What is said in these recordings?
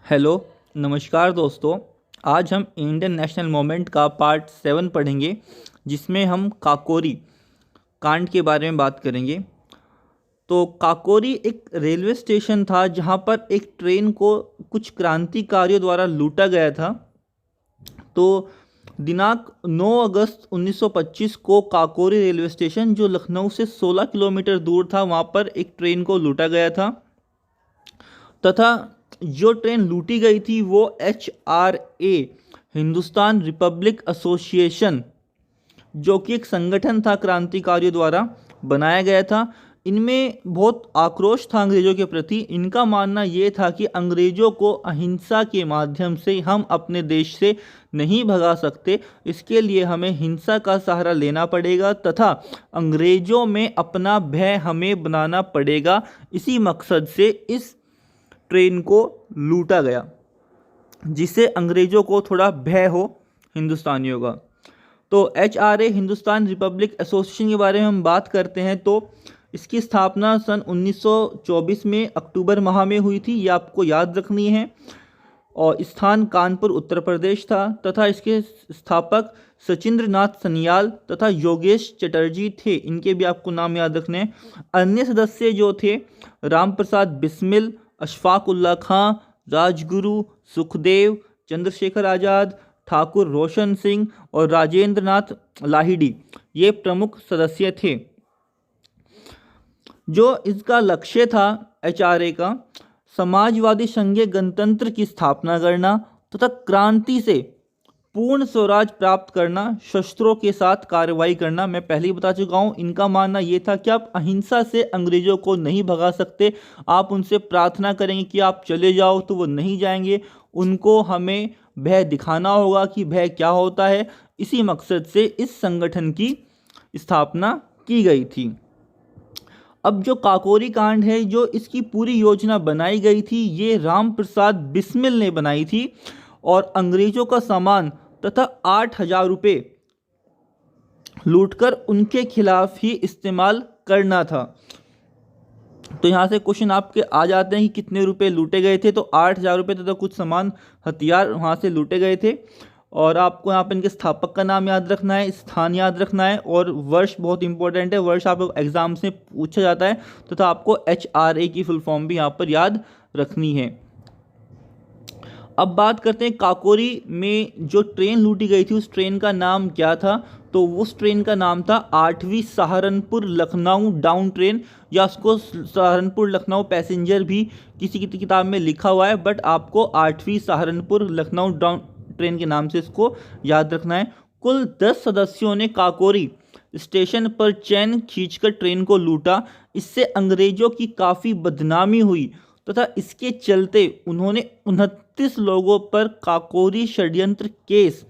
Hello, नमस्कार दोस्तों। आज हम इंडियन नेशनल मूवमेंट का पार्ट 7 पढ़ेंगे, जिसमें हम काकोरी कांड के बारे में बात करेंगे। तो काकोरी एक रेलवे स्टेशन था जहां पर एक ट्रेन को कुछ क्रांतिकारियों द्वारा लूटा गया था। तो दिनांक 9 अगस्त 1925 को काकोरी रेलवे स्टेशन, जो लखनऊ से 16 किलोमीटर दूर था, वहां पर एक ट्रेन को लूटा गया था तथा जो ट्रेन लूटी गई थी वो HRA हिंदुस्तान रिपब्लिक एसोसिएशन, जो कि एक संगठन था क्रांतिकारियों द्वारा बनाया गया था। इनमें बहुत आक्रोश था अंग्रेज़ों के प्रति। इनका मानना ये था कि अंग्रेज़ों को अहिंसा के माध्यम से हम अपने देश से नहीं भगा सकते, इसके लिए हमें हिंसा का सहारा लेना पड़ेगा तथा अंग्रेज़ों में अपना भय हमें बनाना पड़ेगा। इसी मकसद से इस ट्रेन को लूटा गया, जिससे अंग्रेज़ों को थोड़ा भय हो हिंदुस्तानियों का। तो HRA हिंदुस्तान रिपब्लिक एसोसिएशन के बारे में हम बात करते हैं तो इसकी स्थापना सन 1924 में अक्टूबर माह में हुई थी, ये आपको याद रखनी है। और स्थान कानपुर उत्तर प्रदेश था तथा इसके स्थापक सचिंद्र नाथ सन्याल तथा योगेश चटर्जी थे। इनके भी आपको नाम याद रखने हैं। अन्य सदस्य जो थे राम प्रसाद बिस्मिल, अशफाक उल्ला खां, राजगुरु, सुखदेव, चंद्रशेखर आज़ाद, ठाकुर रोशन सिंह और राजेंद्र नाथ लाहिड़ी, ये प्रमुख सदस्य थे। जो इसका लक्ष्य था HRA का, समाजवादी संघीय गणतंत्र की स्थापना करना तथा क्रांति से पूर्ण स्वराज प्राप्त करना, शस्त्रों के साथ कार्रवाई करना। मैं पहले ही बता चुका हूँ, इनका मानना ये था कि आप अहिंसा से अंग्रेज़ों को नहीं भगा सकते। आप उनसे प्रार्थना करेंगे कि आप चले जाओ तो वो नहीं जाएंगे। उनको हमें भय दिखाना होगा कि भय क्या होता है। इसी मकसद से इस संगठन की स्थापना की गई थी। अब जो काकोरी कांड है, जो इसकी पूरी योजना बनाई गई थी, ये राम प्रसाद बिस्मिल ने बनाई थी और अंग्रेज़ों का सामान तथा 8,000 रुपये लूटकर उनके खिलाफ ही इस्तेमाल करना था। तो यहाँ से क्वेश्चन आपके आ जाते हैं कि कितने रुपए लूटे गए थे। तो 8,000 रुपये तथा कुछ सामान हथियार वहाँ से लूटे गए थे। और आपको यहाँ पर इनके स्थापक का नाम याद रखना है, स्थान याद रखना है और वर्ष बहुत इंपॉर्टेंट है। वर्ष आप एग्जाम से पूछा जाता है तथा आपको HRA की फुल फॉर्म भी यहाँ पर याद रखनी है। अब बात करते हैं काकोरी में जो ट्रेन लूटी गई थी, उस ट्रेन का नाम क्या था। तो उस ट्रेन का नाम था 8वीं सहारनपुर लखनऊ डाउन ट्रेन, या उसको सहारनपुर लखनऊ पैसेंजर भी किसी की किताब में लिखा हुआ है, बट आपको 8वीं सहारनपुर लखनऊ डाउन ट्रेन के नाम से इसको याद रखना है। कुल 10 सदस्यों ने काकोरी स्टेशन पर चैन खींचकर ट्रेन को लूटा। इससे अंग्रेजों की काफ़ी बदनामी हुई तथा इसके चलते उन्होंने 29 लोगों पर काकोरी षड्यंत्र केस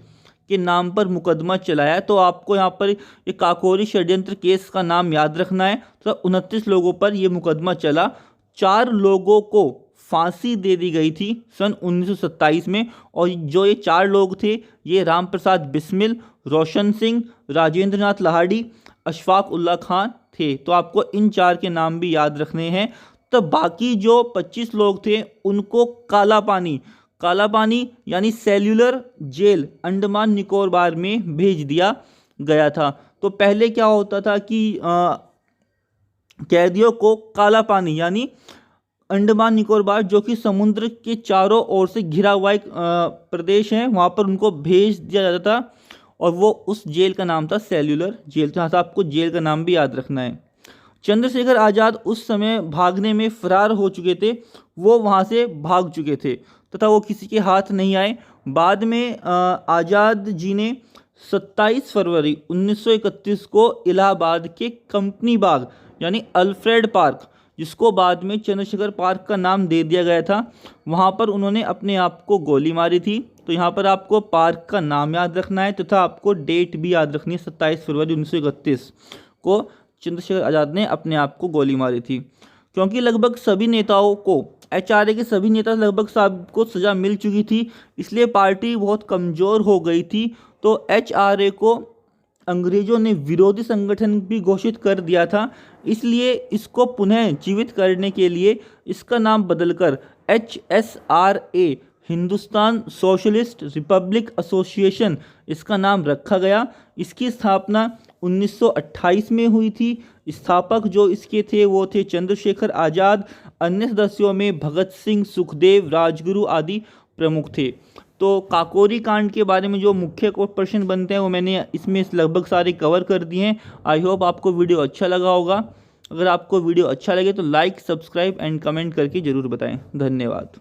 के नाम पर मुकदमा चलाया। तो आपको यहाँ पर ये काकोरी षड्यंत्र केस का नाम याद रखना है। तो 29 लोगों पर ये मुकदमा चला। 4 लोगों को फांसी दे दी गई थी सन 1927 में। और जो ये 4 लोग थे, ये राम प्रसाद बिस्मिल, रोशन सिंह, राजेंद्र नाथ लाहिड़ी, अशफाक उल्ला खां थे। तो आपको इन 4 के नाम भी याद रखने हैं। तो बाकी जो 25 लोग थे उनको काला पानी यानी सेल्यूलर जेल अंडमान निकोबार में भेज दिया गया था। तो पहले क्या होता था कि कैदियों को काला पानी यानी अंडमान निकोबार, जो कि समुद्र के चारों ओर से घिरा हुआ एक प्रदेश है, वहाँ पर उनको भेज दिया जाता था। और वो उस जेल का नाम था सेल्यूलर जेल। तो यहाँ से आपको जेल का नाम भी याद रखना है। चंद्रशेखर आज़ाद उस समय भागने में फरार हो चुके थे, वो वहाँ से भाग चुके थे तथा वो किसी के हाथ नहीं आए। बाद में आज़ाद जी ने 27 फरवरी 1931 को इलाहाबाद के कंपनी बाग यानी अल्फ्रेड पार्क, जिसको बाद में चंद्रशेखर पार्क का नाम दे दिया गया था, वहाँ पर उन्होंने अपने आप को गोली मारी थी। तो यहाँ पर आपको पार्क का नाम याद रखना है तथा आपको डेट भी याद रखनी है। 27 फरवरी 1931 को चंद्रशेखर आज़ाद ने अपने आप को गोली मारी थी। क्योंकि लगभग सभी नेताओं को, HRA के सभी नेता लगभग सबको सज़ा मिल चुकी थी, इसलिए पार्टी बहुत कमज़ोर हो गई थी। तो HRA को अंग्रेज़ों ने विरोधी संगठन भी घोषित कर दिया था। इसलिए इसको पुनः जीवित करने के लिए इसका नाम बदलकर HSRA Hindustan socialist Republic association इसका नाम रखा गया। इसकी स्थापना 1928 में हुई थी। स्थापक जो इसके थे वो थे चंद्रशेखर आज़ाद। अन्य सदस्यों में भगत सिंह, सुखदेव, राजगुरु आदि प्रमुख थे। तो काकोरी कांड के बारे में जो मुख्य प्रश्न बनते हैं वो मैंने इसमें लगभग सारे कवर कर दिए हैं। आई होप आपको वीडियो अच्छा लगा होगा। अगर आपको वीडियो अच्छा लगे तो लाइक, सब्सक्राइब एंड कमेंट करके ज़रूर बताएं। धन्यवाद।